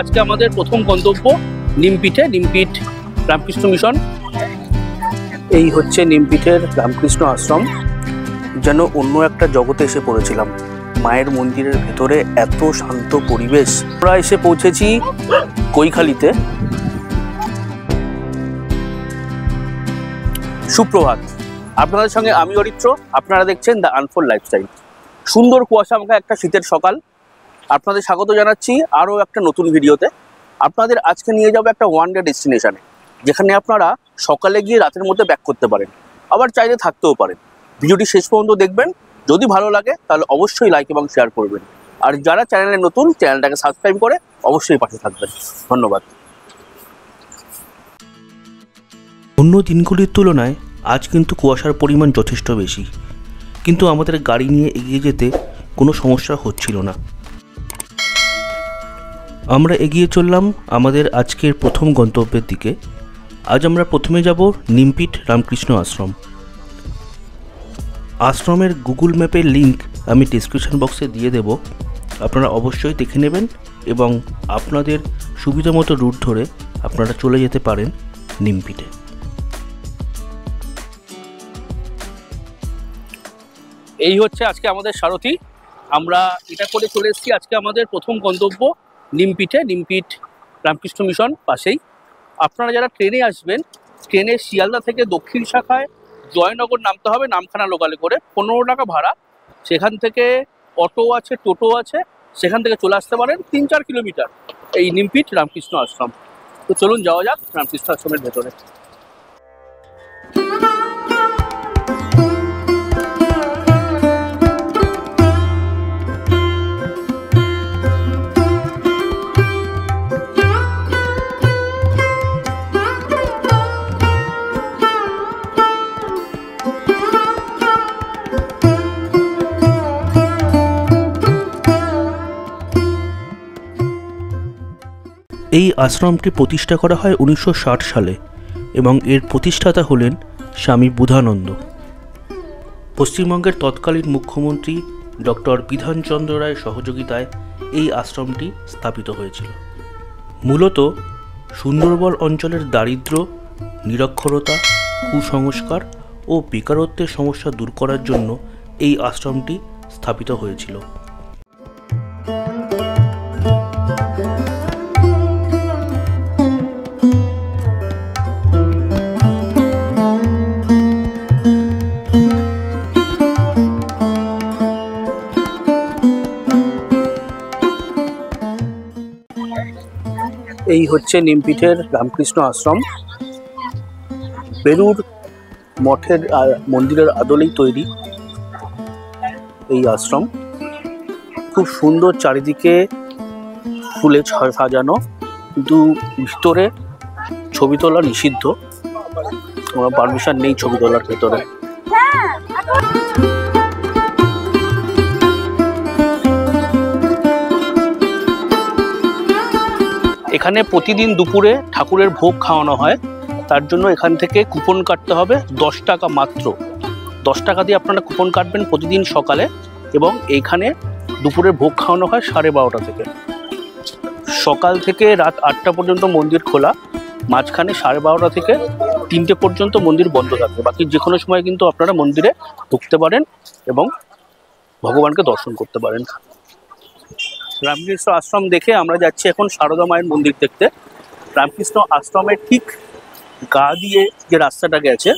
আজকে আমাদের প্রথম গন্তব্য নিমপিঠে, নিমপিঠ রামকৃষ্ণ মিশন। এই হচ্ছে নিমপিঠের রামকৃষ্ণ আশ্রম। যেন অন্য একটা জগতে এসে পড়েছিলাম। মায়ের মন্দিরের ভেতরে এত শান্ত পরিবেশ। আমরা এসে পৌঁছেছি কৈখালিতে। সুপ্রভাত, আপনাদের সঙ্গে আমি অরিত্র। আপনারা দেখছেন দ্য আনফোল্ড লাইফস্টাইল। সুন্দর কুয়াশা মাখা একটা শীতের সকাল। আপনাদের স্বাগত জানাচ্ছি আরও একটা নতুন ভিডিওতে। আপনাদের আজকে নিয়ে যাবো একটা ওয়ান ডে ডেস্টিনেশনে, যেখানে আপনারা সকালে গিয়ে রাতের মধ্যে ব্যাক করতে পারেন, আবার চাইলে থাকতেও পারেন। ভিডিওটি শেষ পর্যন্ত দেখবেন। যদি ভালো লাগে তাহলে অবশ্যই লাইক এবং শেয়ার করবেন। আর যারা চ্যানেলে নতুন, চ্যানেলটাকে সাবস্ক্রাইব করে অবশ্যই পাশে থাকবেন। ধন্যবাদ। অন্য দিনগুলির তুলনায় আজ কিন্তু কুয়াশার পরিমাণ যথেষ্ট বেশি, কিন্তু আমাদের গাড়ি নিয়ে এগিয়ে যেতে কোনো সমস্যা হচ্ছিল না। আমরা এগিয়ে চললাম আমাদের আজকের প্রথম গন্তব্যের দিকে। আজ আমরা প্রথমে যাব নিমপিঠ রামকৃষ্ণ আশ্রম। আশ্রমের গুগল ম্যাপের লিঙ্ক আমি ডিসক্রিপশন বক্সে দিয়ে দেব। আপনারা অবশ্যই দেখে নেবেন এবং আপনাদের সুবিধা মতো রুট ধরে আপনারা চলে যেতে পারেন নিমপিঠে। এই হচ্ছে আজকে আমাদের সারথি। আমরা এটা করে চলে এসেছি আজকে আমাদের প্রথম গন্তব্য নিমপিঠে, নিমপিঠ রামকৃষ্ণ মিশন পাশেই। আপনারা যারা ট্রেনে আসবেন, ট্রেনে শিয়ালদা থেকে দক্ষিণ শাখায় জয়নগর নামতে হবে, নামখানা লোকালে করে 15 টাকা ভাড়া। সেখান থেকে অটো আছে, টোটো আছে, সেখান থেকে চলে আসতে পারেন। 3-4 কিলোমিটার এই নিমপিঠ রামকৃষ্ণ আশ্রম। তো চলুন যাওয়া যাক রামকৃষ্ণ আশ্রমের ভেতরে। এই আশ্রমটি প্রতিষ্ঠা করা হয় 1960 সালে এবং এর প্রতিষ্ঠাতা হলেন স্বামী বুধানন্দ। পশ্চিমবঙ্গের তৎকালীন মুখ্যমন্ত্রী ডক্টর বিধানচন্দ্র রায়ের সহযোগিতায় এই আশ্রমটি স্থাপিত হয়েছিল। মূলত সুন্দরবন অঞ্চলের দারিদ্র্য, নিরক্ষরতা, কুসংস্কার ও বেকারত্বের সমস্যা দূর করার জন্য এই আশ্রমটি স্থাপিত হয়েছিল। এই হচ্ছে নিমপিঠের রামকৃষ্ণ আশ্রম। বেলুর মঠের মন্দিরের আদলেই তৈরি এই আশ্রম। খুব সুন্দর, চারিদিকে ফুলে সাজানো, কিন্তু ভিতরে ছবি তোলা নিষিদ্ধ। কোনো পারমিশন নেই ছবি তোলার ভেতরে। এখানে প্রতিদিন দুপুরে ঠাকুরের ভোগ খাওয়ানো হয়। তার জন্য এখান থেকে কুপন কাটতে হবে 10 টাকা মাত্র। 10 টাকা দিয়ে আপনারা কুপন কাটবেন প্রতিদিন সকালে, এবং এইখানে দুপুরের ভোগ খাওয়ানো হয় 12:30 থেকে। সকাল থেকে রাত 8টা পর্যন্ত মন্দির খোলা, মাঝখানে 12:30 থেকে 3টে পর্যন্ত মন্দির বন্ধ থাকে। বাকি যে কোনো সময় কিন্তু আপনারা মন্দিরে ঢুকতে পারেন এবং ভগবানকে দর্শন করতে পারেন। রামকৃষ্ণ আশ্রম দেখে আমরা যাচ্ছি এখন সারদা মায়ের মন্দির দেখতে। রামকৃষ্ণ আশ্রমের ঠিক গা দিয়ে যে রাস্তাটা গেছে,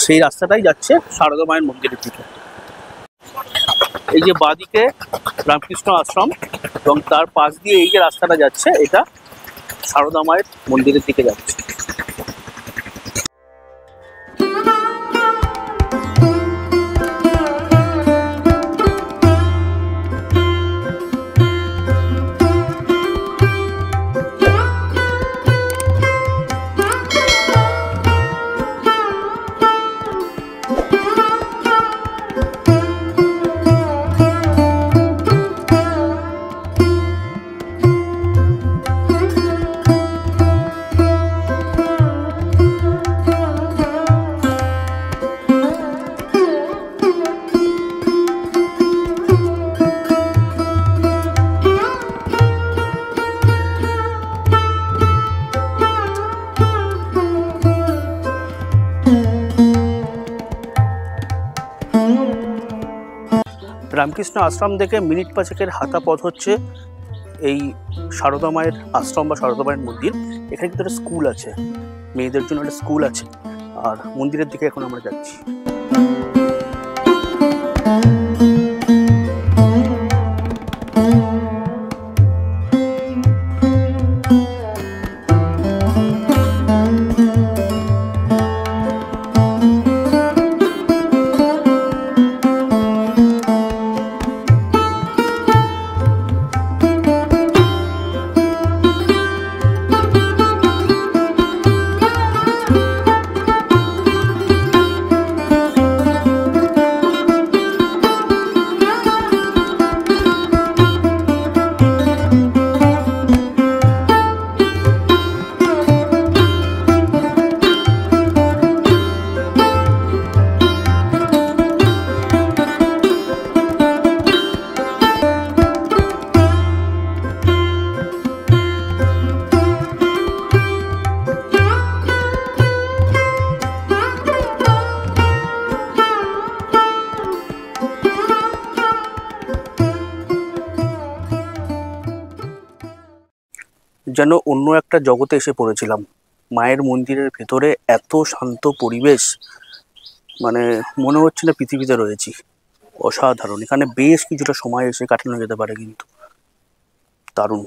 সেই রাস্তাটাই যাচ্ছে সারদা মায়ের মন্দিরের দিকে। এই যে বাঁদিকে রামকৃষ্ণ আশ্রম এবং তার পাশ দিয়ে এই যে রাস্তাটা যাচ্ছে, এটা সারদা মায়ের মন্দিরের দিকে যাচ্ছে। রামকৃষ্ণ আশ্রম থেকে মিনিট পাঁচেকের হাঁটা পথ হচ্ছে এই সারদা মায়ের আশ্রম বা সারদা মায়ের মন্দির। এখানে কিন্তু একটা স্কুল আছে, মেয়েদের জন্য একটা স্কুল আছে। আর মন্দিরের দিকে এখন আমরা যাচ্ছি। যেন অন্য একটা জগতে এসে পড়েছিলাম। মায়ের মন্দিরের ভেতরে এত শান্ত পরিবেশ, মানে মনে হচ্ছে না পৃথিবীতে রয়েছি। অসাধারণ। এখানে বেশ কিছুটা সময় এসে কাটানো যেতে পারে, কিন্তু দারুণ।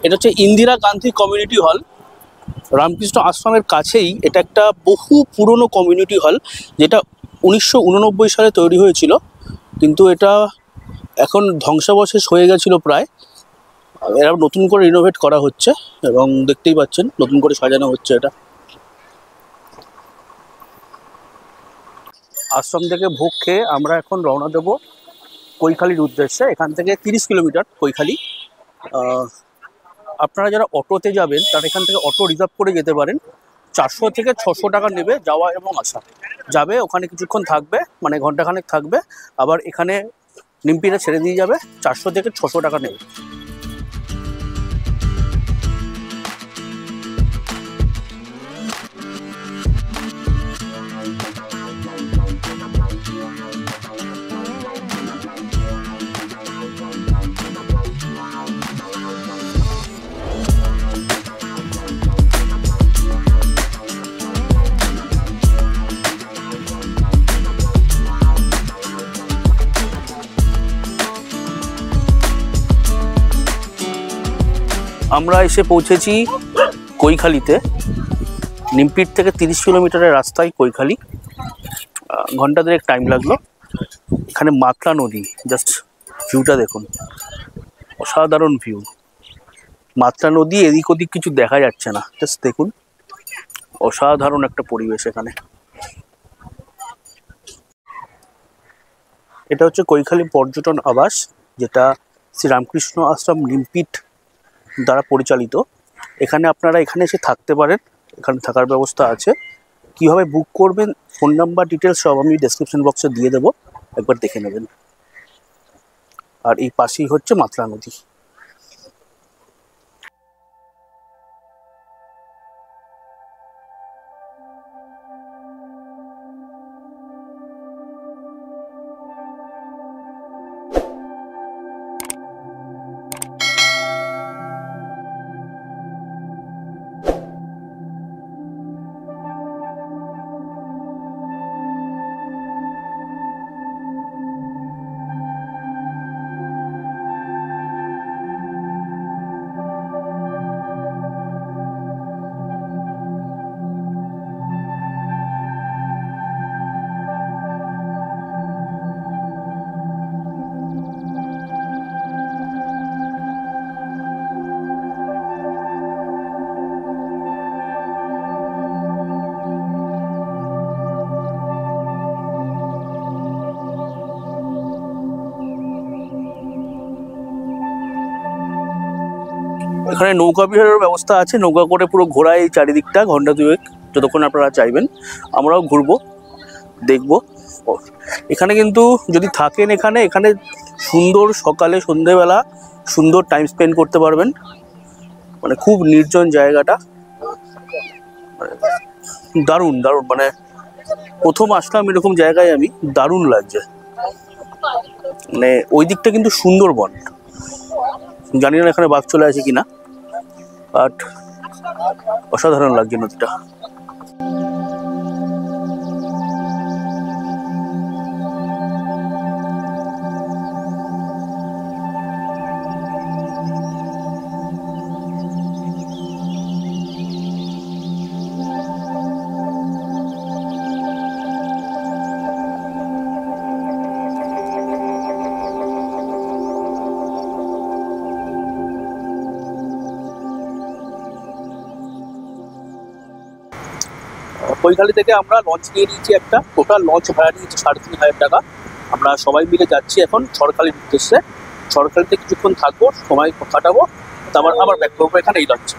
এটা হচ্ছে ইন্দিরা গান্ধী কমিউনিটি হল। রামকৃষ্ণ আশ্রমের কাছেই এটা একটা বহু পুরনো কমিউনিটি হল, যেটা 1989 সালে তৈরি হয়েছিল, কিন্তু এটা এখন ধ্বংসাবশেষ হয়ে গেছিলো প্রায়। এরা নতুন করে রিনোভেট করা হচ্ছে এবং দেখতেই পাচ্ছেন নতুন করে সাজানো হচ্ছে এটা। আশ্রম থেকে ভোগ খেয়ে আমরা এখন রওনা দেব কৈখালির উদ্দেশ্যে। এখান থেকে 30 কিলোমিটার কৈখালি। আপনারা যারা অটোতে যাবেন তারা এখান থেকে অটো রিজার্ভ করে যেতে পারেন। 400 থেকে 600 টাকা নেবে যাওয়া এবং আসা। যাবে, ওখানে কিছুক্ষণ থাকবে, মানে ঘন্টাখানেক থাকবে, আবার এখানে নিমপিটা ছেড়ে দিয়ে যাবে। 400 থেকে 600 টাকা নেবে। আমরা এসে পৌঁছেছি কৈখালিতে। নিমপিট থেকে 30 কিলোমিটারের রাস্তায় কৈখালি। ঘন্টা দেড়েক টাইম লাগলো। এখানে মাতলা নদী, জাস্ট ভিউটা দেখুন, অসাধারণ ভিউ। মাতলা নদী, এদিক ওদিক কিছু দেখা যাচ্ছে না, জাস্ট দেখুন, অসাধারণ একটা পরিবেশ এখানে। এটা হচ্ছে কৈখালি পর্যটন আবাস, যেটা শ্রী রামকৃষ্ণ আশ্রম নিমপিট দ্বারা পরিচালিত। এখানে আপনারা এখানে এসে থাকতে পারেন, এখানে থাকার ব্যবস্থা আছে। কিভাবে বুক করবেন, ফোন নাম্বার, ডিটেলস সব আমি ডেসক্রিপশন বক্সে দিয়ে দেবো, একবার দেখে নেবেন। আর এই পাশেই হচ্ছে মাতলা নদী। এখানে নৌকা বিহারের ব্যবস্থা আছে, নৌকা করে পুরো ঘোরায় এই চারিদিকটা ঘন্টা দুয়েক, যতক্ষণ আপনারা চাইবেন। আমরাও ঘুরবো, দেখবো। এখানে কিন্তু যদি থাকেন এখানে সুন্দর সকালে সন্ধেবেলা সুন্দর টাইম স্পেন্ড করতে পারবেন। মানে খুব নির্জন জায়গাটা, দারুণ দারুণ। মানে প্রথম আসলাম এরকম জায়গায় আমি, দারুণ লাগছে। মানে ওই দিকটা কিন্তু সুন্দরবন, জানি না এখানে বাঘ চলে আসে কিনা, বাট অসাধারণ লাগছে নদীটা। কৈখালি থেকে আমরা লঞ্চ নিয়ে নিয়েছি একটা, টোটাল লঞ্চ ভাড়া নিয়েছি 3,500 টাকা। আমরা সবাই মিলে যাচ্ছি এখন ঝড়খালির উদ্দেশ্যে। ঝড়খালিতে কিছুক্ষণ থাকবো, সময় কাটাবো, তারপর আবার ব্যাক করবো এখানে এই লঞ্চে।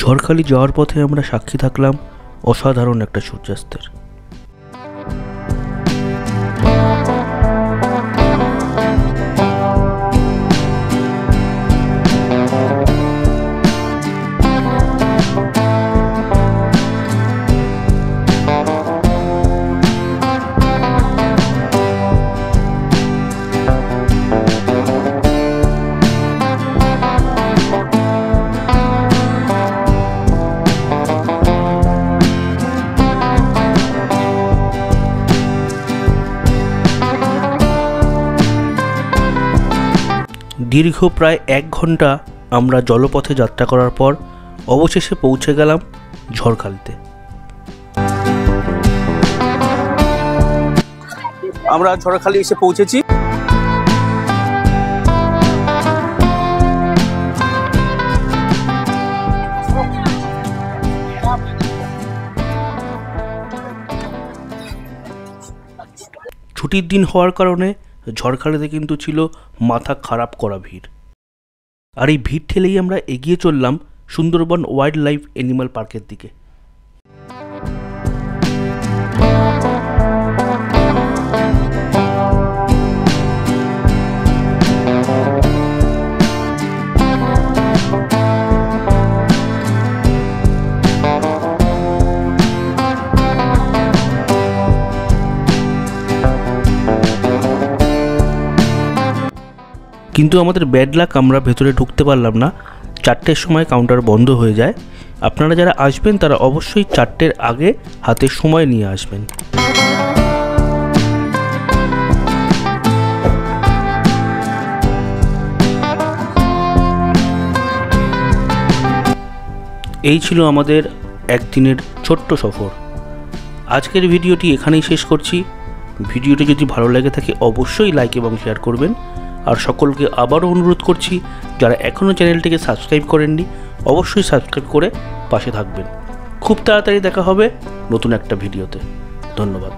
ঝড়খালি যাওয়ার পথে আমরা সাক্ষী থাকলাম অসাধারণ একটা সূর্যাস্তের। দীর্ঘ প্রায় 1 ঘন্টা আমরা জলপথে যাত্রা করার পর অবশেষে পৌঁছে গেলাম ঝড়খালিতে। আমরা ঝড়খালি এসে পৌঁছেছি। ছুটির দিন হওয়ার কারণে ঝড়খালিতে কিন্তু ছিল মাথা খারাপ করা ভিড়। আর এই ভিড় ঠেলেই আমরা এগিয়ে চললাম সুন্দরবন ওয়াইল্ড লাইফ অ্যানিমাল পার্কের দিকে। কিন্তু আমাদের ব্যাড লাক, আমরা ভেতরে ঢুকতে পারলাম না। 4টের সময় কাউন্টার বন্ধ হয়ে যায়। আপনারা যারা আসবেন তারা অবশ্যই 4টের আগে হাতে সময় নিয়ে আসবেন। এই ছিল আমাদের একদিনের ছোট্ট সফর। আজকের ভিডিওটি এখানেই শেষ করছি। ভিডিওটি যদি ভালো লেগে থাকে অবশ্যই লাইক এবং শেয়ার করবেন। আর সকলকে আবারও অনুরোধ করছি, যারা এখনও চ্যানেলটিকে সাবস্ক্রাইব করেননি অবশ্যই সাবস্ক্রাইব করে পাশে থাকবেন। খুব তাড়াতাড়ি দেখা হবে নতুন একটা ভিডিওতে। ধন্যবাদ।